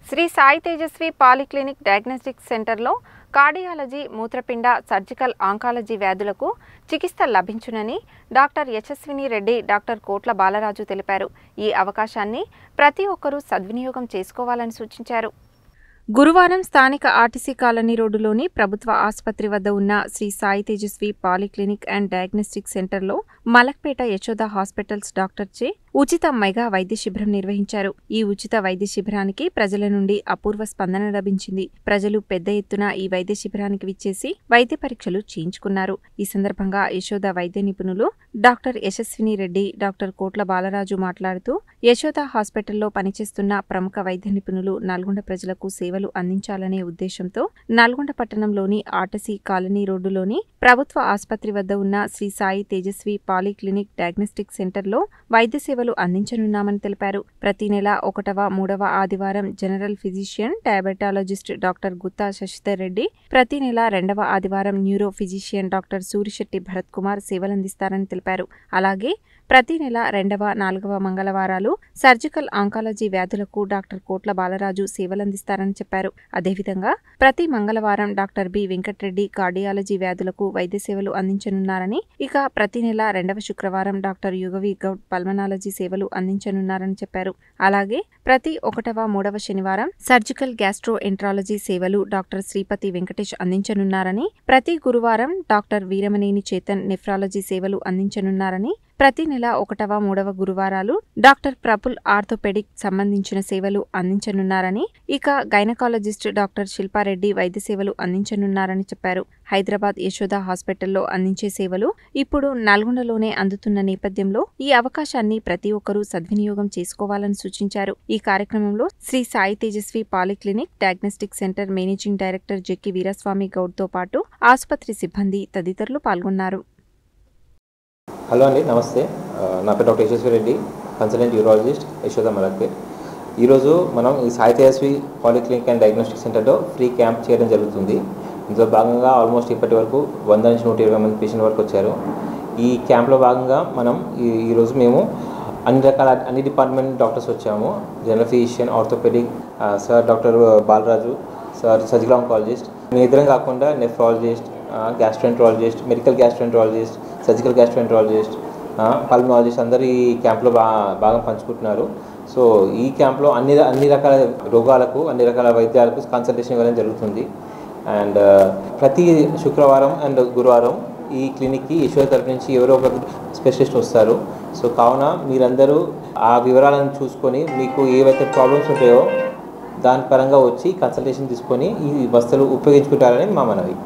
Shri Sai Tejaswi polyclinic diagnostic సెంటర్లో cardiology, మూత్రపిండ, surgical oncology వ్యాధులకు చికిత్స లభించునని డాక్టర్ యశస్విని రెడ్డి, డాక్టర్ కోట్ల బాలరాజు తెలిపారు. ఈ అవకాశాన్ని ప్రతి ఒక్కరూ సద్వినియోగం చేసుకోవాలని సూచించారు. గురువారం స్థానిక ఆర్టీసీ కాలనీ రోడ్డులోని ప్రభుత్వ ఆసుపత్రి వద్ద ఉన్న Shri Sai Tejaswi polyclinic and diagnostic సెంటర్లో మలక్పేట యశోద హాస్పిటల్స్ డాక్టర్చే ఉచిత మెగా వైద్య శిబిరం నిర్వహించారు. ఈ ఉచిత వైద్య శిబిరానికి ప్రజల నుండి అపూర్వ స్పందన లభించింది. ప్రజలు పెద్ద ఎత్తున ఈ వైద్య శిబిరానికి విచ్చేసి వైద్య పరీక్షలు చేయించుకున్నారు. ఈ సందర్భంగా యశోద వైద్య నిపుణులు డాక్టర్ యశస్విని రెడ్డి, డాక్టర్ కోట్ల బాలరాజు మాట్లాడుతూ యశోద హాస్పిటల్లో పనిచేస్తున్న ప్రముఖ వైద్య నిపుణులు నల్గొండ ప్రజలకు సేవలు అందించాలనే ఉద్దేశంతో నల్గొండ పట్టణంలోని ఆర్టీసీ కాలనీ రోడ్డులోని ప్రభుత్వ ఆసుపత్రి వద్ద ఉన్న శ్రీ సాయి తేజస్వి పాలిక్లినిక్ డయాగ్నోస్టిక్ సెంటర్లో వైద్య సేవలు అందించనున్నామని తెలిపారు. ప్రతి నెల 1వ, 3వ ఆదివారం general physician, diabetologist doctor Gutta Sasidhar Reddy, ప్రతి నెల 2వ ఆదివారం neuro physician doctor Surisetty Bharat Kumar సేవలందిస్తారని తెలిపారు. అలాగే ప్రతి నెల 2వ, 4వ మంగళవారాలు సర్జికల్ ఆంకాలజీ వ్యాధులకు డాక్టర్ కోట్ల బాలరాజు సేవలందిస్తారని చెప్పారు. అదేవిధంగా ప్రతి మంగళవారం డాక్టర్ బి వెంకటరెడ్డి కార్డియాలజీ వ్యాధులకు వైద్య సేవలు అందించనున్నారని, ఇక ప్రతి నెల 2వ శుక్రవారం డాక్టర్ యుగవి గౌడ్ పల్మనాలజీ సేవలు అందించనున్నారని చెప్పారు. అలాగే ప్రతి 1వ, 3వ శనివారం సర్జికల్ గ్యాస్ట్రో ఎంట్రాలజీ సేవలు డాక్టర్ శ్రీపతి వెంకటేష్ అందించనున్నారని, ప్రతి గురువారం డాక్టర్ వీరమనేని చేతన్ నెఫ్రాలజీ సేవలు అందించనున్నారని, ప్రతి నెల 1వ, 3వ గురువారాలు డాక్టర్ ప్రపుల్ ఆర్థోపెడిక్ సంబంధించిన సేవలు అందించనున్నారని, ఇక గైనకాలజిస్ట్ డాక్టర్ శిల్పారెడ్డి వైద్య సేవలు అందించనున్నారని చెప్పారు. హైదరాబాద్ యశోద హాస్పిటల్లో అందించే సేవలు ఇప్పుడు నల్గొండలోనే అందుతున్న నేపథ్యంలో ఈ అవకాశాన్ని ప్రతి ఒక్కరూ సద్వినియోగం చేసుకోవాలని సూచించారు. ఈ కార్యక్రమంలో Sri Sai Tejaswi polyclinic diagnostic centre managing director Jekki Veeraswamy గౌడ్తో పాటు ఆసుపత్రి సిబ్బంది తదితరులు పాల్గొన్నారు. హలో అండి, నమస్తే. నా పేరు doctor Yashasvi Reddy, consultant urologist, Yashoda Malakpet. ఈరోజు మనం ఈ Sai Tejaswi polyclinic and diagnostic సెంటర్లో ఫ్రీ క్యాంప్ చేయడం జరుగుతుంది. ఇందులో భాగంగా ఆల్మోస్ట్ ఇప్పటి వరకు 100 నుంచి 120 మంది పేషెంట్ వరకు వచ్చారు. ఈ క్యాంప్లో భాగంగా మనం ఈరోజు మేము అన్ని డిపార్ట్మెంట్ డాక్టర్స్ వచ్చాము. General physician, orthopedic sir doctor Balaraju sir, surgical oncologist, మేము ఇద్దరం కాకుండా nephrologist, gastroenterologist, medical gastroenterologist, surgical gastroenterologist, pulmonologist అందరూ ఈ క్యాంప్లో బాగా పంచుకుంటున్నారు. సో ఈ క్యాంప్లో అన్ని రకాల రోగాలకు, అన్ని రకాల వైద్యాలకు కన్సల్టేషన్ ఇవ్వడం జరుగుతుంది. అండ్ ప్రతి శుక్రవారం అండ్ గురువారం ఈ క్లినిక్కి యశోద తరపు నుంచి ఎవరో ఒక స్పెషలిస్ట్ వస్తారు. సో కావున మీరందరూ ఆ వివరాలను చూసుకొని మీకు ఏవైతే ప్రాబ్లమ్స్ ఉంటాయో దాని పరంగా వచ్చి కన్సల్టేషన్ తీసుకొని ఈ వస్తువులు ఉపయోగించుకుంటారని మా మనవి.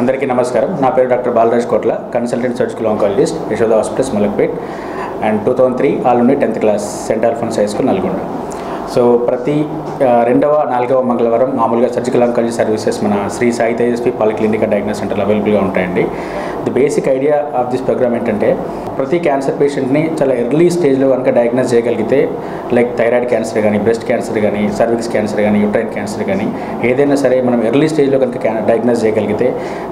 అందరికీ నమస్కారం. నా పేరు doctor Balaraj Kotla, consultant surgical oncologist, Yashoda hospitals Malakpet, and 2003 ఆల్ నుండి 10th class saint Alphonse high school Nalgonda. So ప్రతి 2వ 4వ మంగళవారం మామూలుగా సర్జికల్ ఆంకాలజీ సర్వీసెస్ మన Shri Sai Tejaswi polyclinic and diagnostic సెంటర్లో అవైలబుల్గా ఉంటాయండి. The basic idea of this program ఏంటంటే ప్రతి క్యాన్సర్ పేషెంట్ని చాలా ఎర్లీ స్టేజ్లో కనుక డయాగ్నోస్ చేయగలిగితే, లైక్ థైరాయిడ్ క్యాన్సర్ కానీ, బ్రెస్ట్ క్యాన్సర్ కానీ, సర్విక్స్ క్యాన్సర్ కానీ, యూట్రైన్ క్యాన్సర్ కానీ, ఏదైనా సరే మనం ఎర్లీ స్టేజ్లో కనుక డయాగ్నోస్ చేయగలిగితే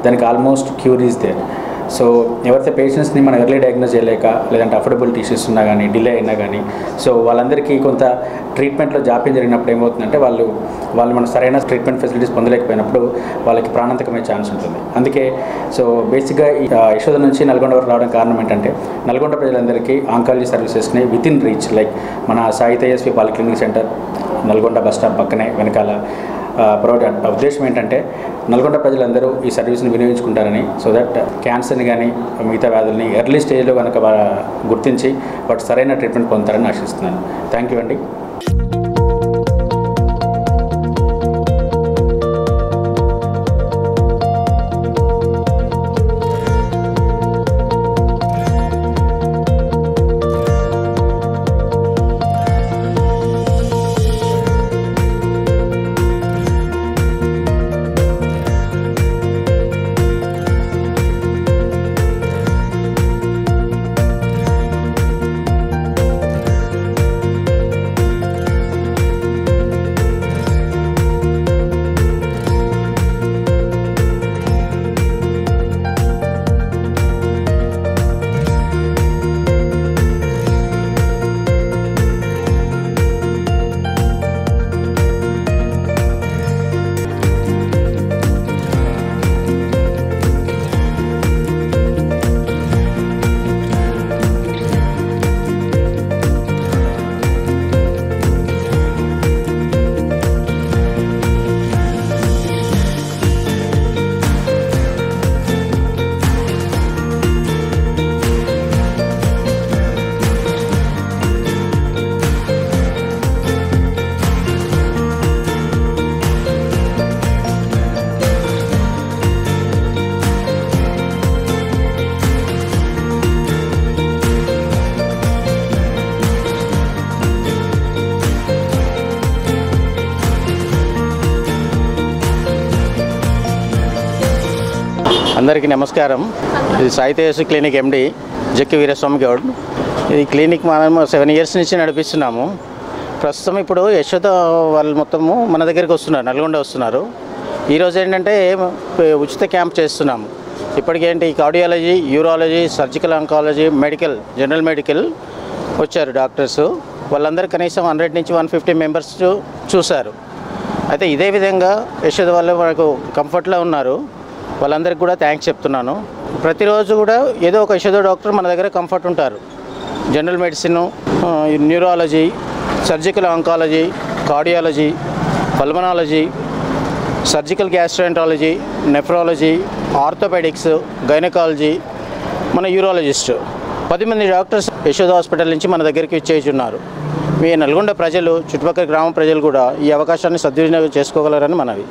దానికి almost cure is there. So ఎవరైతే పేషెంట్స్ని మనం ఎర్లీ డయాగ్నోస్ చేయలేక, లేదంటే అఫోర్డబిలిటీ ఇష్యూస్ ఉన్నా కానీ, డిలే అయినా కానీ, సో వాళ్ళందరికీ కొంత ట్రీట్మెంట్లో జాప్యం జరిగినప్పుడు ఏమవుతుందంటే వాళ్ళు మన సరైన ట్రీట్మెంట్ ఫెసిలిటీస్ పొందలేకపోయినప్పుడు వాళ్ళకి ప్రాణాంతకమే ఛాన్స్ ఉంటుంది. అందుకే సో బేసిక్గా యశోద నుంచి నల్గొండ వరకు రావడం కారణం ఏంటంటే నల్గొండ ప్రజలందరికీ ఆంకాలజీ సర్వీసెస్ని విత్ ఇన్ రీచ్, లైక్ మన Sai Tejaswi polyclinic centre Nalgonda bus stop పక్కనే వెనకాల ప్రొవైడ్. ఉద్దేశం ఏంటంటే నల్గొండ ప్రజలందరూ ఈ సర్వీస్ని వినియోగించుకుంటారని, సో దట్ క్యాన్సర్ని కానీ మిగతా వ్యాధుల్ని ఎర్లీ స్టేజ్లో కనుక గుర్తించి వాటి సరైన ట్రీట్మెంట్ పొందుతారని ఆశిస్తున్నాను. థ్యాంక్ యూ అండి. అందరికీ నమస్కారం. ఇది సాయి తేజస్వి క్లినిక్ ఎండి జక్కి వీరస్వామి గౌడ్. ఈ క్లినిక్ మనము 7 years నుంచి నడిపిస్తున్నాము. ప్రస్తుతం ఇప్పుడు యశోద వాళ్ళు మొత్తము మన దగ్గరికి వస్తున్నారు, నల్గొండ వస్తున్నారు. ఈరోజు ఏంటంటే ఉచిత క్యాంప్ చేస్తున్నాము. ఇప్పటికేంటి cardiology, urology, surgical oncology, medical, general medical వచ్చారు డాక్టర్స్. వాళ్ళందరూ కనీసం 100 నుంచి 150 మెంబర్స్ చూశారు. అయితే ఇదే విధంగా యశోద వాళ్ళు మనకు కంఫర్ట్లో ఉన్నారు. వాళ్ళందరికీ కూడా థ్యాంక్స్ చెప్తున్నాను. ప్రతిరోజు కూడా ఏదో ఒక యశోద డాక్టర్ మన దగ్గర కంఫర్ట్ ఉంటారు. General medicine, neurology, surgical oncology, cardiology, pulmonology, surgical gastroenterology, nephrology, orthopaedics, gynaecology, మన యూరాలజిస్ట్ 10 మంది డాక్టర్స్ యశోద హాస్పిటల్ నుంచి మన దగ్గరికి ఇచ్చేస్తున్నారు. మీ నల్గొండ ప్రజలు, చుట్టుపక్కల గ్రామ ప్రజలు కూడా ఈ అవకాశాన్ని సద్వినియోగం చేసుకోగలరని మనవి.